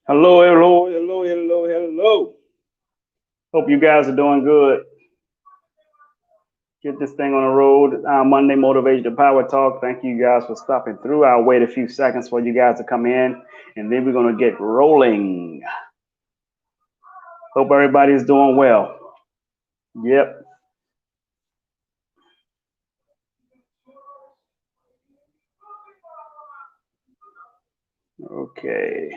Hello, hello, hello, hello, hello. Hope you guys are doing good. Get this thing on the road. Monday Motivational Power Talk. Thank you guys for stopping through. I'll wait a few seconds for you guys to come in, and then we're going to get rolling. Hope everybody's doing well. Yep. Okay.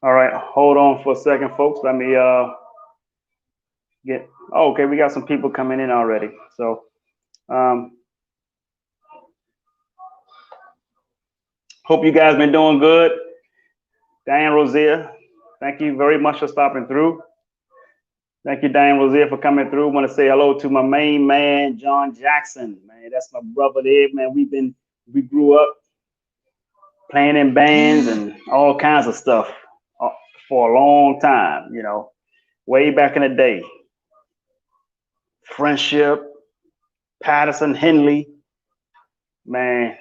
All right. Hold on for a second, folks. Let me get. Oh, okay. We got some people coming in already. So, um, hope you guys been doing good. Diane Rosier, thank you very much for stopping through. Thank you, Diane Rosier, for coming through. I want to say hello to my main man, John Jackson. Man, that's my brother there, man. We grew up playing in bands and all kinds of stuff uh, for a long time, way back in the day. Friendship, Patterson, Henley, man,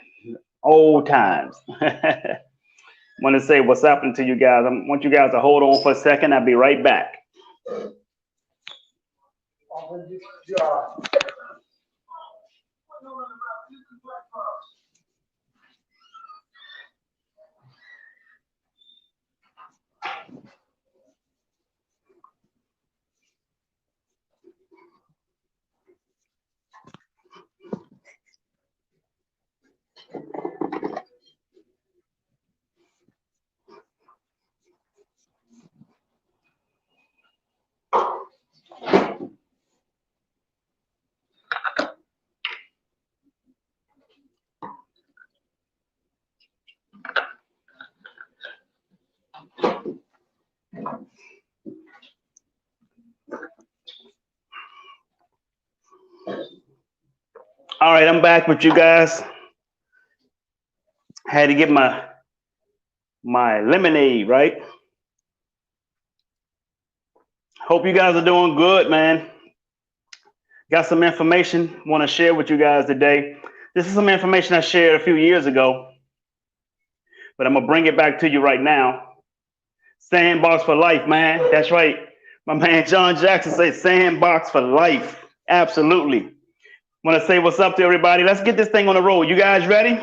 old times. I want to say what's happening to you guys. I want you guys to hold on for a second. I'll be right back. All right, I'm back with you guys. Had to get my lemonade, right? Hope you guys are doing good, man. Got some information want to share with you guys today. This is some information I shared a few years ago, but I'm gonna bring it back to you right now. Sandbox for life, man. That's right. My man John Jackson says sandbox for life. Absolutely. Want to say what's up to everybody. Let's get this thing on the road. You guys ready?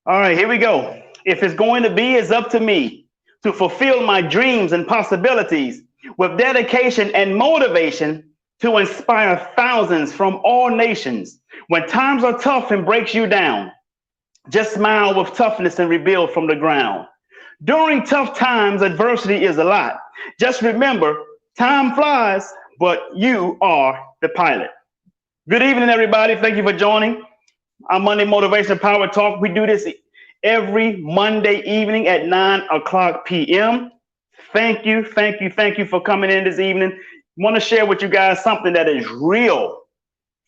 All right, here we go. If it's going to be, it's up to me to fulfill my dreams and possibilities with dedication and motivation to inspire thousands from all nations. When times are tough and breaks you down, just smile with toughness and rebuild from the ground. During tough times, adversity is a lot. Just remember, time flies, but you are the pilot. Good evening, everybody. Thank you for joining our Monday Motivation Power Talk. We do this every Monday evening at 9 o'clock p.m. Thank you, thank you, thank you for coming in this evening. Want to share with you guys something that is real,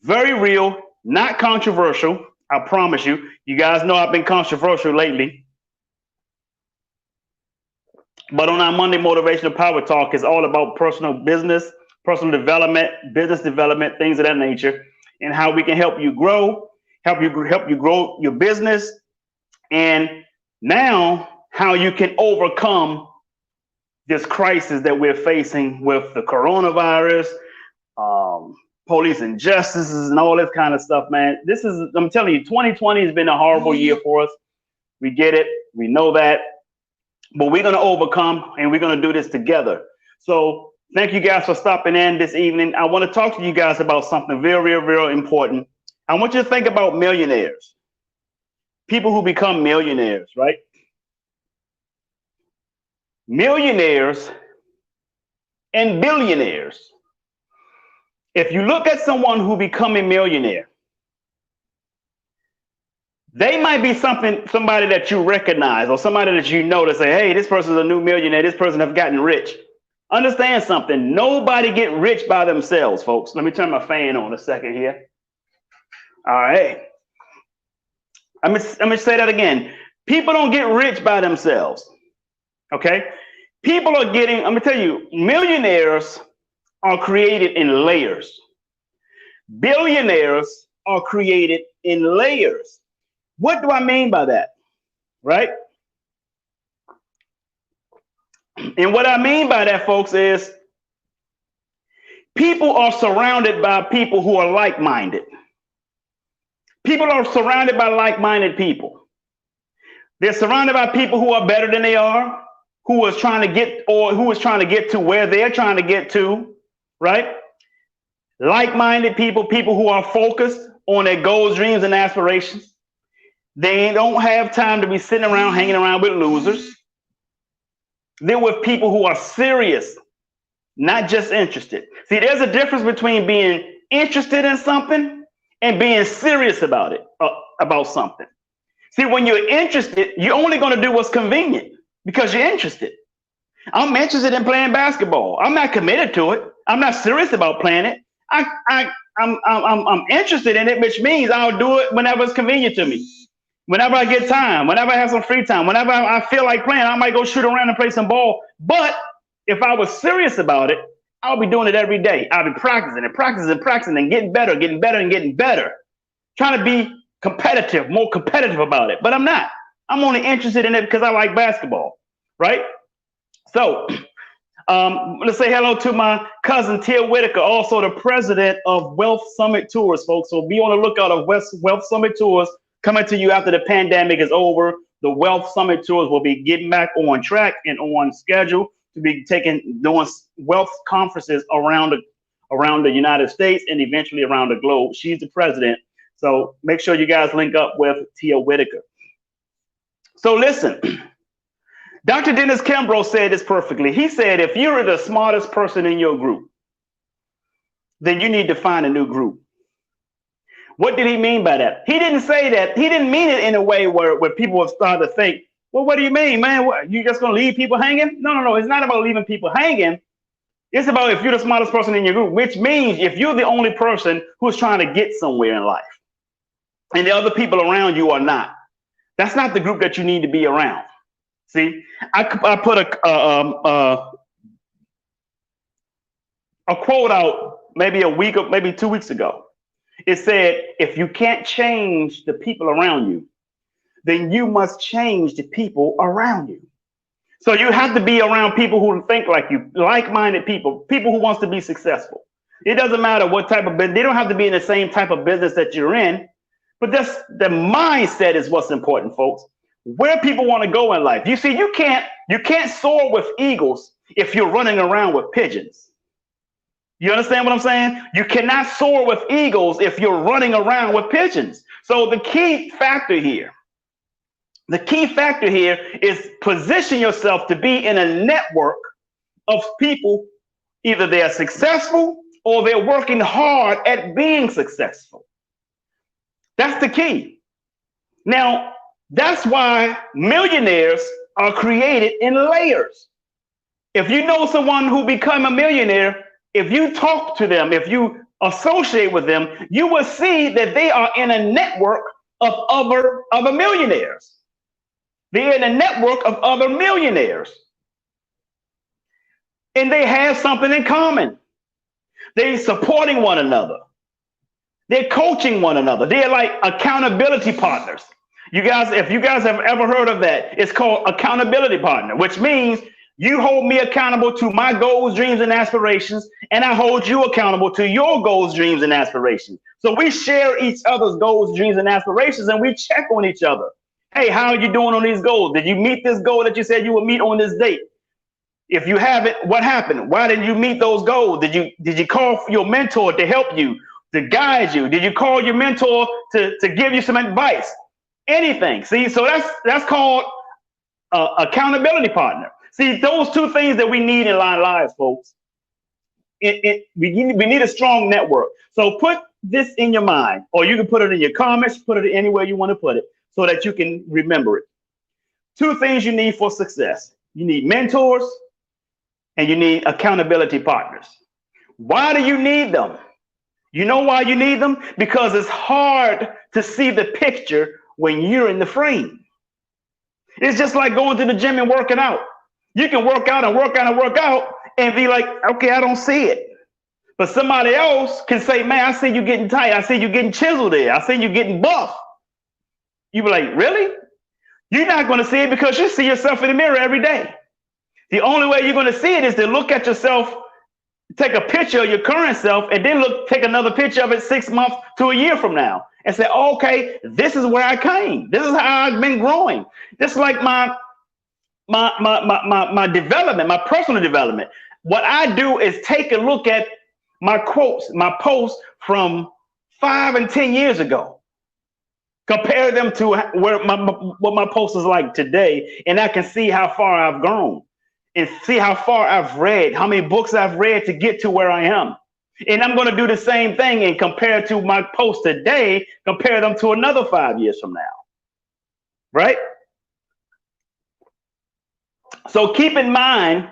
very real, not controversial. I promise you. You guys know I've been controversial lately. But on our Monday Motivational Power Talk, it's all about personal business, personal development, business development, things of that nature, and how we can help you grow, help you grow your business, and now how you can overcome this crisis that we're facing with the coronavirus, police injustices, and all this kind of stuff, man. I'm telling you, 2020 has been a horrible year for us. We get it. We know that. But we're going to overcome, and we're going to do this together. So thank you guys for stopping in this evening. I want to talk to you guys about something very, very, very important. I want you to think about millionaires, people who become millionaires, right? Millionaires and billionaires. If you look at someone who become a millionaire, they might be somebody that you recognize or somebody that you know to say, hey, this person's a new millionaire. This person have gotten rich. Understand something. Nobody get rich by themselves, folks. Let me turn my fan on a second here. All right. I'm gonna say that again. People don't get rich by themselves. Okay. People are getting, I'm gonna tell you, millionaires are created in layers. Billionaires are created in layers. What do I mean by that? Right? And what I mean by that, folks, is people are surrounded by people who are like-minded. People are surrounded by like-minded people. They're surrounded by people who are better than they are, who is trying to get to where they're trying to get to, right? Like-minded people, people who are focused on their goals, dreams, and aspirations. They don't have time to be sitting around hanging around with losers. They're with people who are serious, not just interested. See, there's a difference between being interested in something and being serious about it, about something. See, when you're interested, you're only going to do what's convenient because you're interested. I'm interested in playing basketball. I'm not committed to it. I'm not serious about playing it. I'm interested in it, which means I'll do it whenever it's convenient to me. Whenever I get time, whenever I have some free time, whenever I feel like playing, I might go shoot around and play some ball. But if I was serious about it, I'll be doing it every day. I'll be practicing and practicing and practicing and getting better and getting better. Trying to be competitive, more competitive about it. But I'm not. I'm only interested in it because I like basketball, right? So let's say hello to my cousin, Tia Whitaker, also the president of Wealth Summit Tours, folks. So be on the lookout of Wealth Summit Tours coming to you after the pandemic is over. The Wealth Summit Tours will be getting back on track and on schedule to be doing wealth conferences around the United States and eventually around the globe. She's the president. So make sure you guys link up with Tia Whitaker. So listen, Dr. Dennis Kimbrough said this perfectly. He said, if you're the smartest person in your group, then you need to find a new group. What did he mean by that? He didn't say that. He didn't mean it in a way where people would start to think, well, what do you mean, man? What, you just going to leave people hanging? No. It's not about leaving people hanging. It's about if you're the smartest person in your group, which means if you're the only person who's trying to get somewhere in life and the other people around you are not, that's not the group that you need to be around. See, I put a quote out maybe a week or maybe 2 weeks ago. It said, if you can't change the people around you, then you must change the people around you. So you have to be around people who think like you, like-minded people, people who wants to be successful. It doesn't matter what type of business. They don't have to be in the same type of business that you're in, but that's the mindset is what's important, folks. Where people want to go in life. You see, you can't soar with eagles if you're running around with pigeons. You understand what I'm saying? You cannot soar with eagles if you're running around with pigeons. So the key factor here is position yourself to be in a network of people, either they are successful or they're working hard at being successful. That's the key. Now, that's why millionaires are created in layers. If you know someone who become a millionaire, if you talk to them, if you associate with them, you will see that they are in a network of other millionaires. They're in a network of other millionaires. And they have something in common. They're supporting one another. They're coaching one another. They're like accountability partners. You guys, if you guys have ever heard of that, it's called accountability partner, which means you hold me accountable to my goals, dreams, and aspirations, and I hold you accountable to your goals, dreams, and aspirations. So we share each other's goals, dreams, and aspirations, and we check on each other. Hey, how are you doing on these goals? Did you meet this goal that you said you would meet on this date? If you haven't, what happened? Why didn't you meet those goals? Did you call your mentor to help you, to guide you? Did you call your mentor to give you some advice? Anything. See, so that's called accountability partner. See, those two things that we need in our lives, folks. We need a strong network. So put this in your mind, or you can put it in your comments, put it anywhere you want to put it so that you can remember it. Two things you need for success. You need mentors and you need accountability partners. Why do you need them? You know why you need them? Because it's hard to see the picture when you're in the frame. It's just like going to the gym and working out. You can work out and work out and work out and be like, okay, I don't see it. But somebody else can say, man, I see you getting tight. I see you getting chiseled there. I see you getting buff. You be like, really? You're not going to see it because you see yourself in the mirror every day. The only way you're going to see it is to look at yourself, take a picture of your current self, and then take another picture of it 6 months to a year from now and say, okay, this is where I came. This is how I've been growing. This is like my development, my personal development. What I do is take a look at my quotes, my posts from 5 and 10 years ago, compare them to what my post is like today, and I can see how far I've grown and see how far I've read, how many books I've read to get to where I am. And I'm going to do the same thing and compare to my post today, compare them to another 5 years from now. Right? So keep in mind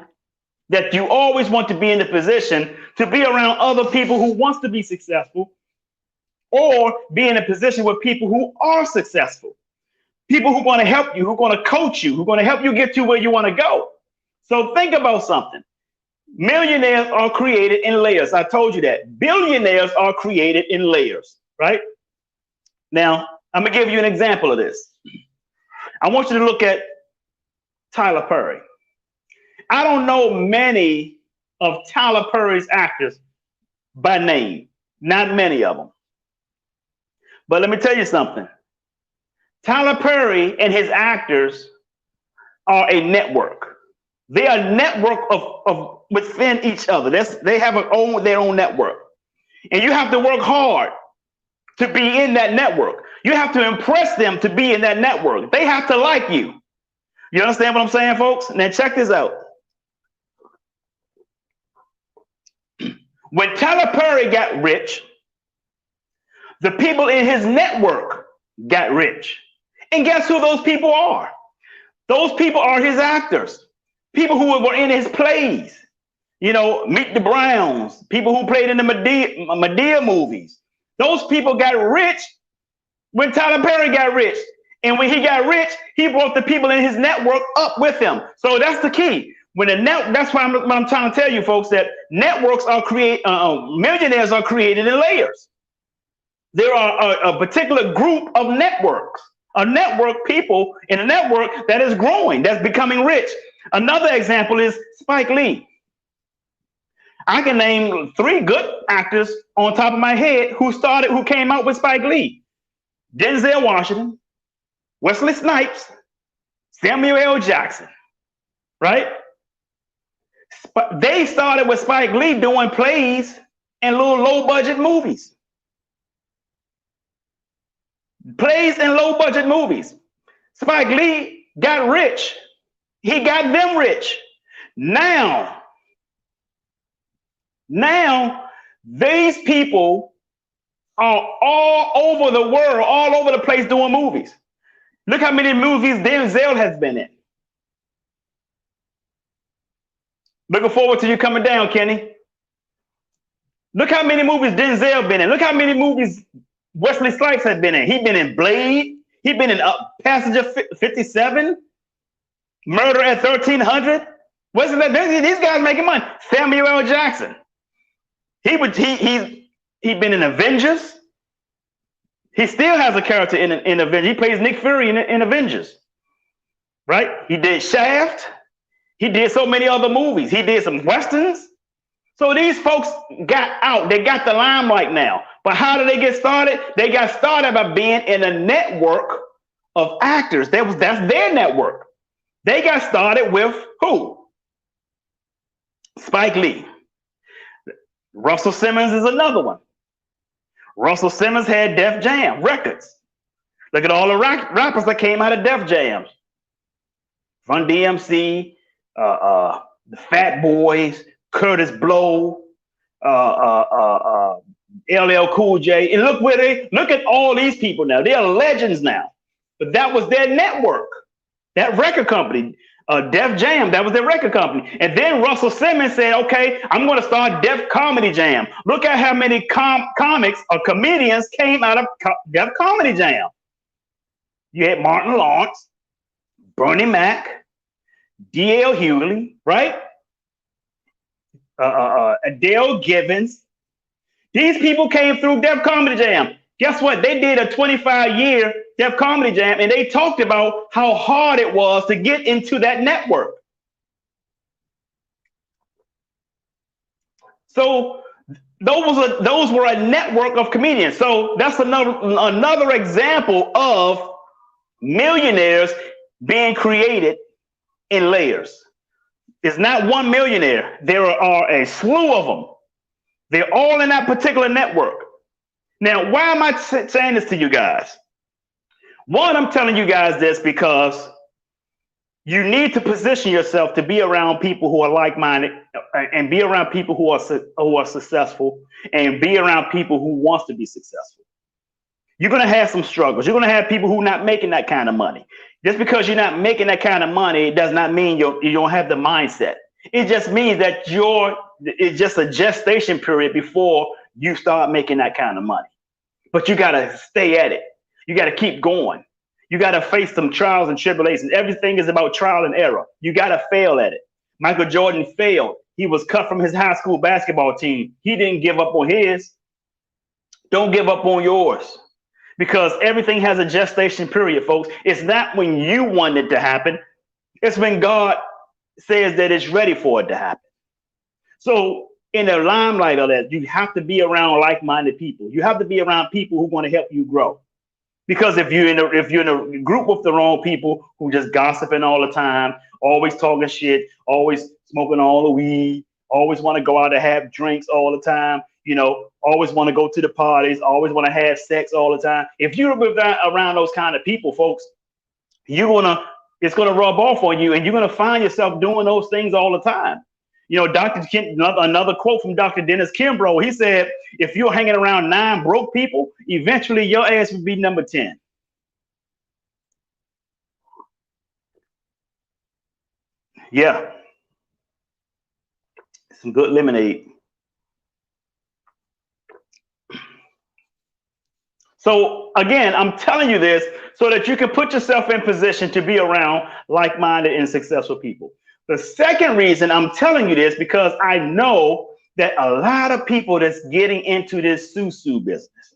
that you always want to be in the position to be around other people who wants to be successful, or be in a position with people who are successful, people who are going to help you, who are going to coach you, who are going to help you get to where you want to go. So think about something. Millionaires are created in layers. I told you that. Billionaires are created in layers, right? Now, I'm going to give you an example of this. I want you to look at Tyler Perry. I don't know many of Tyler Perry's actors by name, not many of them. But let me tell you something. Tyler Perry and his actors are a network. They are a network of within each other. They have their own network. And you have to work hard to be in that network. You have to impress them to be in that network. They have to like you. You understand what I'm saying, folks? Now check this out. When Tyler Perry got rich, the people in his network got rich. And guess who those people are? Those people are his actors. People who were in his plays. You know, Meet the Browns. People who played in the Medea movies. Those people got rich when Tyler Perry got rich. And when he got rich, he brought the people in his network up with him. So that's the key. That's what I'm trying to tell you, folks, that networks are millionaires are created in layers. There are a particular group of networks, a network people in a network that is growing, that's becoming rich. Another example is Spike Lee. I can name 3 good actors on top of my head who came out with Spike Lee. Denzel Washington, Wesley Snipes, Samuel L. Jackson, right? They started with Spike Lee doing plays and little low-budget movies. Plays and low-budget movies. Spike Lee got rich. He got them rich. Now, these people are all over the world, all over the place doing movies. Look how many movies Denzel has been in. Looking forward to you coming down, Kenny. Look how many movies Denzel been in. Look how many movies Wesley Snipes has been in. He's been in Blade. He's been in Passenger 57, Murder at 1300. These guys making money. Samuel L. Jackson. He's been in Avengers. He still has a character in Avengers. He plays Nick Fury in Avengers. Right? He did Shaft. He did so many other movies. He did some Westerns. So these folks got out. They got the limelight now. But how did they get started? They got started by being in a network of actors. That's their network. They got started with who? Spike Lee. Russell Simmons is another one. Russell Simmons had Def Jam Records. Look at all the rappers that came out of Def Jams. Run DMC, the Fat Boys, Curtis Blow, LL Cool J. And look at all these people now. They are legends now. But that was their network, that record company. Def Jam, that was their record company. And then Russell Simmons said, okay, I'm going to start Def Comedy Jam. Look at how many comics or comedians came out of Def Comedy Jam. You had Martin Lawrence, Bernie Mac, D.L. Hughley, right? Adele Givens, These people came through Def Comedy Jam. Guess what? They did a 25-year Def Comedy Jam, and they talked about how hard it was to get into that network. So those were a network of comedians. So that's another example of millionaires being created in layers. It's not one millionaire. There are a slew of them. They're all in that particular network. Now, why am I saying this to you guys? One, I'm telling you guys this because you need to position yourself to be around people who are like-minded and be around people who are successful and be around people who wants to be successful. You're going to have some struggles. You're going to have people who are not making that kind of money. Just because you're not making that kind of money does not mean you don't have the mindset. It just means that it's just a gestation period before you start making that kind of money. But you got to stay at it. You got to keep going. You got to face some trials and tribulations. Everything is about trial and error. You got to fail at it. Michael Jordan failed. He was cut from his high school basketball team. He didn't give up on his. Don't give up on yours. Because everything has a gestation period, folks. It's not when you want it to happen. It's when God says that it's ready for it to happen. So in the limelight of that, you have to be around like-minded people. You have to be around people who want to help you grow. Because if you're in a group with the wrong people who just gossiping all the time, always talking shit, always smoking all the weed, always want to go out and have drinks all the time, always want to go to the parties, always want to have sex all the time. If you're around those kind of people, folks, it's gonna rub off on you, and you're gonna find yourself doing those things all the time. Another quote from Dr. Dennis Kimbrough. He said, if you're hanging around 9 broke people, eventually your ass will be number 10. Yeah. Some good lemonade. So again, I'm telling you this so that you can put yourself in position to be around like-minded and successful people. The second reason I'm telling you this, because I know that a lot of people that's getting into this susu business.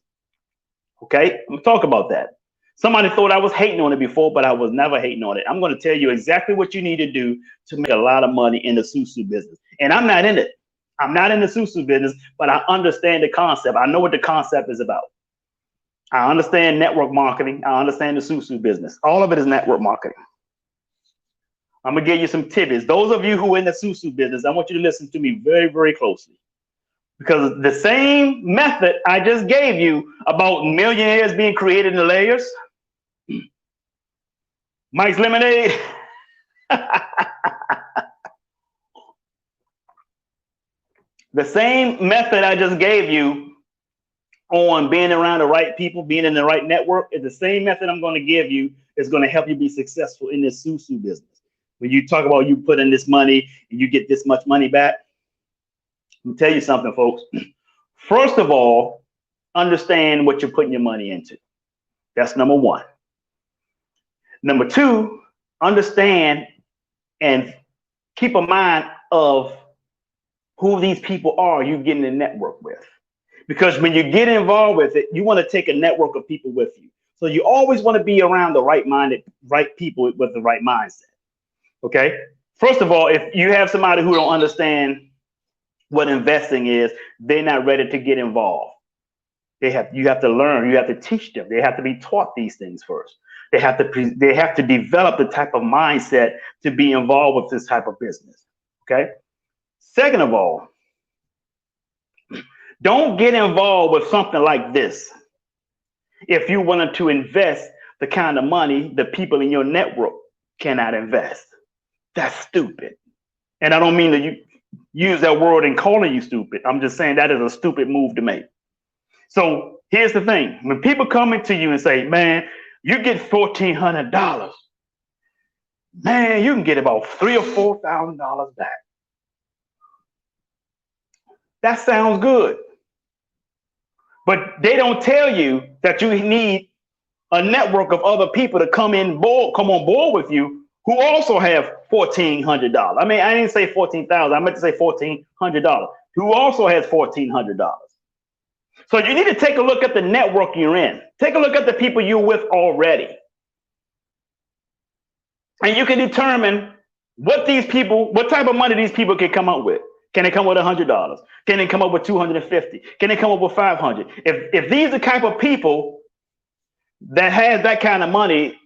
Okay, I'm gonna talk about that. Somebody thought I was hating on it before, but I was never hating on it. I'm going to tell you exactly what you need to do to make a lot of money in the susu business. And I'm not in it. I'm not in the susu business, but I understand the concept. I know what the concept is about. I understand network marketing. I understand the susu business. All of it is network marketing. I'm going to give you some tidbits. Those of you who are in the susu business, I want you to listen to me very, very closely. Because the same method I just gave you about millionaires being created in the layers, Mike's Lemonade, the same method I just gave you on being around the right people, being in the right network, is the same method I'm going to give you is going to help you be successful in this susu business. When you talk about you put in this money and you get this much money back, let me tell you something, folks. First of all, understand what you're putting your money into. That's number one. Number two, understand and keep a mind of who these people are you're getting to network with. Because when you get involved with it, you want to take a network of people with you. So you always want to be around the right-minded, right people with the right mindset. Okay? First of all, if you have somebody who don't understand what investing is, they're not ready to get involved. You have to learn, you have to teach them. They have to be taught these things first. They have to develop the type of mindset to be involved with this type of business. Okay? Second of all, don't get involved with something like this if you wanted to invest the kind of money the people in your network cannot invest. That's stupid. And I don't mean to use that word and calling you stupid. I'm just saying that is a stupid move to make. So here's the thing. When people come into you and say, man, you get $1,400, man, you can get about $3,000 or $4,000 back. That sounds good. But they don't tell you that you need a network of other people to come on board with you who also have $1,400. I mean, I didn't say 14,000. I meant to say $1,400. Who also has $1,400. So you need to take a look at the network you're in. Take a look at the people you're with already. And you can determine what type of money these people can come up with. Can they come with $100? Can they come up with 250? Can they come up with 500? If these are the type of people that has that kind of money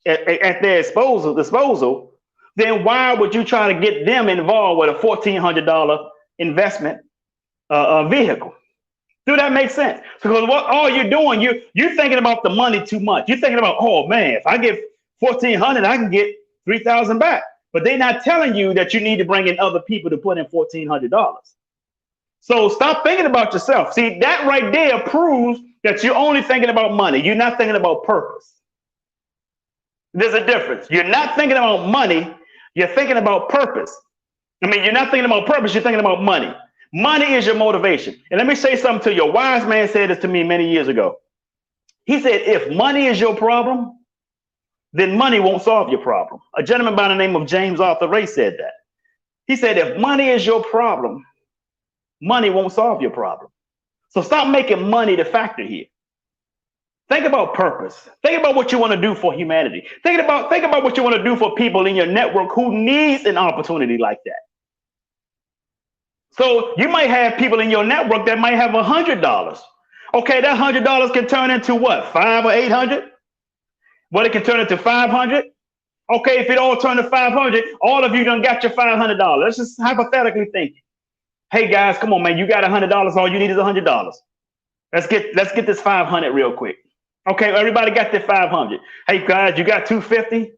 at their disposal, then why would you try to get them involved with a $1,400 investment vehicle? Do that make sense? Because what all you're doing, you're thinking about the money too much. You're thinking about, oh man, if I get 1,400, I can get 3,000 back. But they're not telling you that you need to bring in other people to put in $1,400. So stop thinking about yourself. See, that right there proves that you're only thinking about money. You're not thinking about purpose. There's a difference. You're not thinking about money. You're thinking about purpose. I mean, you're not thinking about purpose. You're thinking about money. Money is your motivation. And let me say something to you. A wise man said this to me many years ago. He said, if money is your problem, then money won't solve your problem. A gentleman by the name of James Arthur Ray said that. He said, if money is your problem, money won't solve your problem. So stop making money the factor here. Think about purpose. Think about what you want to do for humanity. Think about what you want to do for people in your network who needs an opportunity like that. So you might have people in your network that might have $100. Okay, that $100 can turn into what? 500 or 800? What, it can turn into 500? Okay, if it all turned to 500, all of you done got your $500. Let's just hypothetically think. Hey guys, come on, man, you got $100. All you need is $100. Let's get this 500 real quick. Okay, everybody got their 500. Hey guys, you got 250.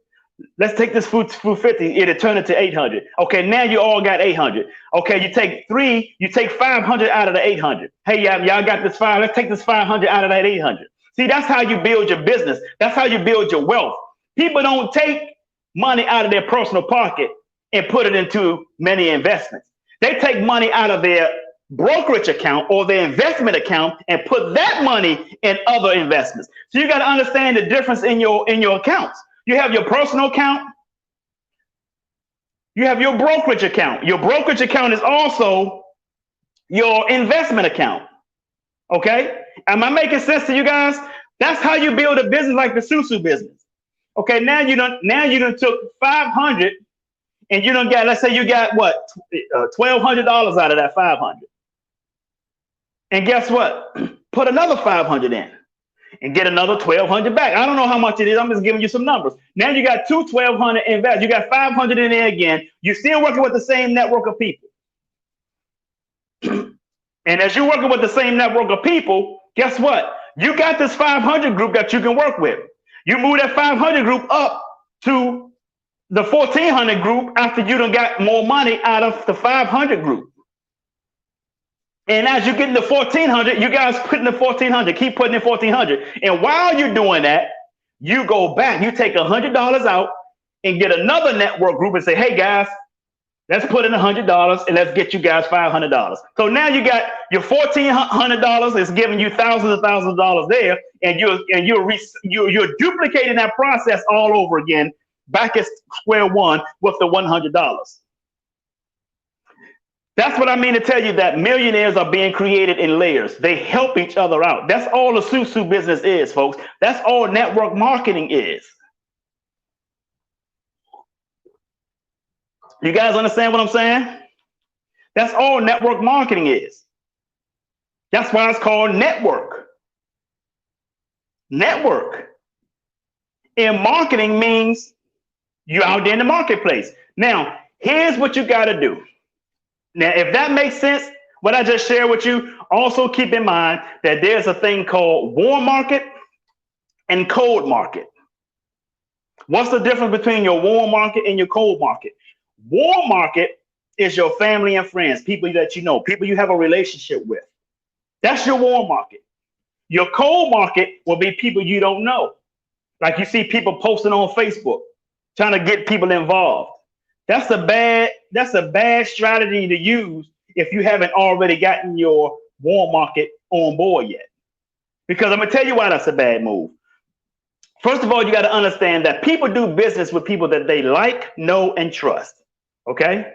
Let's take this food 50. It'll turn it to 800. Okay, now you all got 800. Okay, you take 500 out of the 800. Hey, y'all got this 5. Let's take this 500 out of that 800. See, that's how you build your business. That's how you build your wealth. People don't take money out of their personal pocket and put it into many investments. They take money out of their brokerage account or their investment account and put that money in other investments. So you got to understand the difference in your accounts. You have your personal account. You have your brokerage account. Your brokerage account is also your investment account. Okay? Am I making sense to you guys? That's how you build a business like the Susu business. Okay, now you done took 500 and you done got, let's say you got what, $1,200 out of that 500. And guess what? Put another 500 in and get another 1,200 back. I don't know how much it is. I'm just giving you some numbers. Now you got 1,200 invest. You got 500 in there again. You're still working with the same network of people. And as you're working with the same network of people, guess what? You got this 500 group that you can work with. You move that 500 group up to the 1,400 group after you done got more money out of the 500 group. And as you get in the 1,400, you guys put in the 1,400, keep putting in 1,400. And while you're doing that, you go back, you take $100 out and get another network group and say, hey guys, let's put in $100 and let's get you guys $500. So now you got your $1,400 is giving you thousands of dollars there, and you're duplicating that process all over again, back at square one with the $100. That's what I mean to tell you, that millionaires are being created in layers. They help each other out. That's all the Susu business is, folks. That's all network marketing is. You guys understand what I'm saying? That's all network marketing is. That's why it's called network. Network. And marketing means you're out there in the marketplace. Now, here's what you got to do. Now, if that makes sense, what I just shared with you, also keep in mind that there's a thing called warm market and cold market. What's the difference between your warm market and your cold market? Warm market is your family and friends, people that you know, people you have a relationship with. That's your warm market. Your cold market will be people you don't know. Like you see people posting on Facebook, trying to get people involved. That's a bad strategy to use if you haven't already gotten your warm market on board yet. Because I'm going to tell you why that's a bad move. First of all, you got to understand that people do business with people that they like, know, and trust. Okay?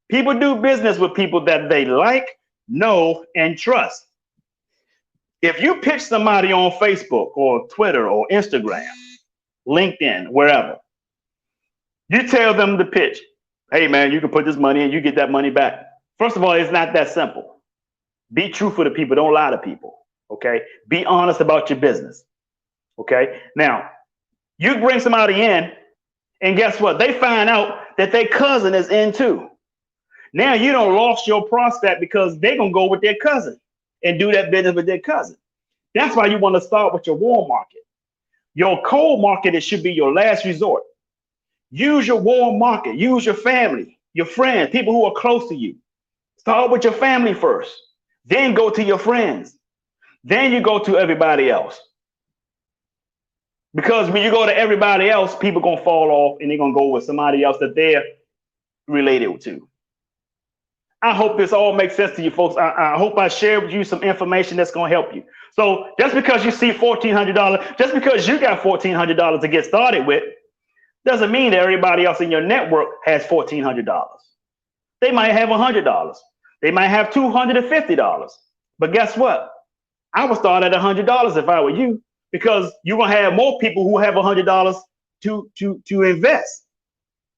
People do business with people that they like, know, and trust. If you pitch somebody on Facebook or Twitter or Instagram, LinkedIn, wherever, you tell them the pitch. Hey man, you can put this money in, you get that money back. First of all, it's not that simple. Be truthful to people. Don't lie to people. Okay. Be honest about your business. Okay. Now, you bring somebody in, and guess what? They find out that their cousin is in too. Now you don't lost your prospect because they're gonna go with their cousin and do that business with their cousin. That's why you want to start with your warm market. Your cold market, it should be your last resort. Use your warm market. Use your family, your friends, people who are close to you. Start with your family first. Then go to your friends. Then you go to everybody else. Because when you go to everybody else, people gonna fall off and they're gonna go with somebody else that they're related to. I hope this all makes sense to you folks. I hope I shared with you some information that's gonna help you. So just because you see $1,400, just because you got $1,400 to get started with, doesn't mean that everybody else in your network has $1,400. They might have $100. They might have $250. But guess what? I would start at $100 if I were you, because you're gonna have more people who have $100 to invest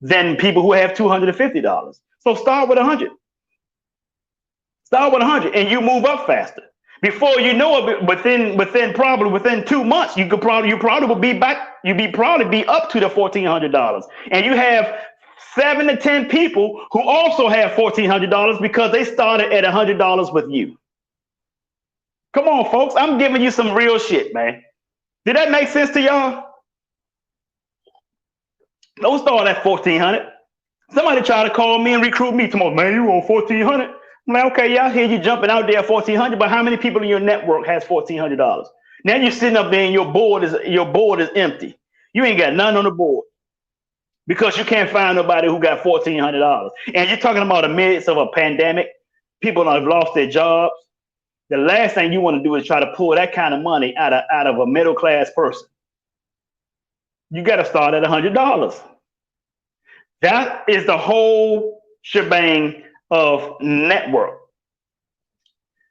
than people who have $250. So start with 100. Start with 100, and you move up faster. Before you know it, within 2 months, you probably will be back. Probably be up to the $1,400, and you have 7 to 10 people who also have $1,400 because they started at $100 with you. Come on, folks. I'm giving you some real shit, man. Did that make sense to y'all? Don't start at $1,400. Somebody try to call me and recruit me tomorrow. Man, you on $1,400? I'm like, okay, yeah, I hear you jumping out there at $1,400, but how many people in your network has $1,400? Now you're sitting up there and your board is empty. You ain't got none on the board because you can't find nobody who got $1,400. And you're talking about the midst of a pandemic. People have lost their jobs. The last thing you want to do is try to pull that kind of money out of a middle class person. You got to start at $100. That is the whole shebang of network.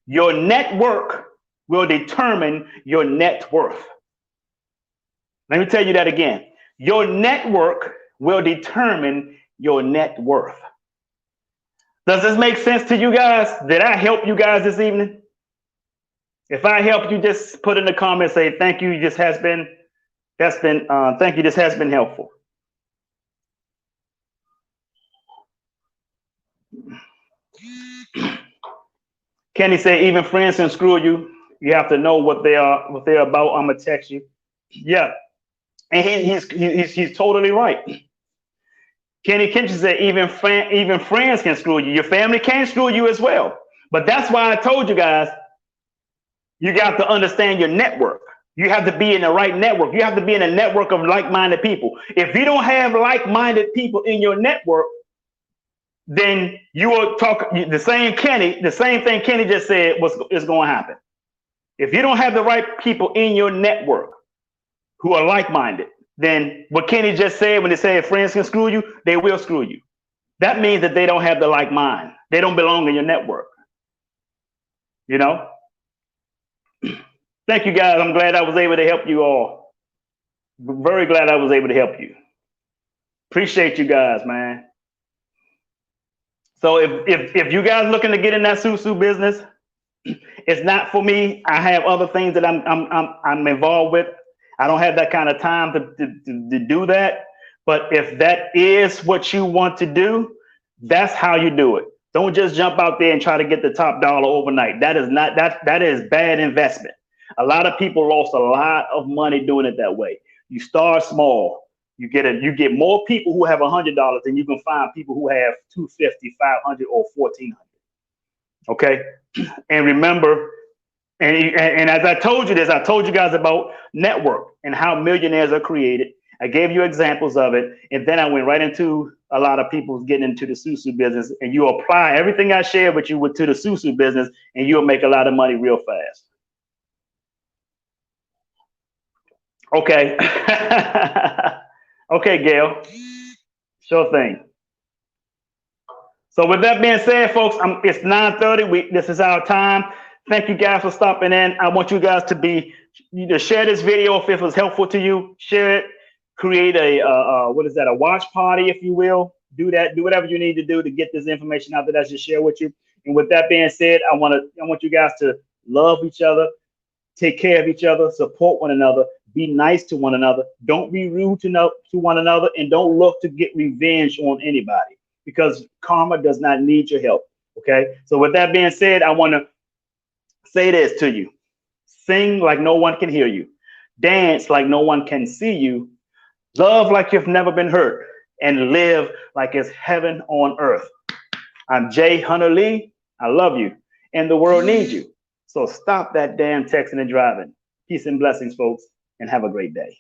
Your network will determine your net worth. Let me tell you that again. Your network will determine your net worth. Does this make sense to you guys? Did I help you guys this evening? If I helped you, just put in the comments, say thank you. This has been thank you. This has been helpful. Kenny said, even friends can screw you. You have to know what they're about. I'm gonna text you. Yeah, and he's totally right. Kenny Kinch said, even friends can screw you. Your family can screw you as well. But that's why I told you guys, you got to understand your network. You have to be in the right network. You have to be in a network of like-minded people. If you don't have like-minded people in your network, then you will talk the same thing Kenny just said is going to happen. If you don't have the right people in your network who are like-minded, then what Kenny just said when they say friends can screw you, they will screw you. That means that they don't have the like mind. They don't belong in your network. You know? Thank you guys. I'm glad I was able to help you all. Very glad I was able to help you. Appreciate you guys, man. So if you guys looking to get in that Susu business, it's not for me. I have other things that I'm involved with. I don't have that kind of time to do that. But if that is what you want to do, that's how you do it. Don't just jump out there and try to get the top dollar overnight. That is bad investment. A lot of people lost a lot of money doing it that way. You start small. You get more people who have $100 than you can find people who have $250, $500, or $1,400. Okay, and remember, and as I told you this, I told you guys about network and how millionaires are created. I gave you examples of it, and then I went right into a lot of people getting into the Susu business. And you apply everything I shared with you to the Susu business, and you'll make a lot of money real fast. Okay. Okay, Gail. Sure thing. So with that being said, folks, it's 9:30. This is our time. Thank you guys for stopping in. I want you guys to share this video if it was helpful to you. Share it. Create what is that? A watch party, if you will. Do that. Do whatever you need to do to get this information out that I just share with you. And with that being said, I want you guys to love each other, take care of each other, support one another, be nice to one another. Don't be rude to one another, and don't look to get revenge on anybody, because karma does not need your help. Okay. So with that being said, I want to say this to you. Sing like no one can hear you. Dance like no one can see you. Love like you've never been hurt. And live like it's heaven on earth. I'm Jay Hunter Lee. I love you. And the world needs you. So stop that damn texting and driving. Peace and blessings, folks, and have a great day.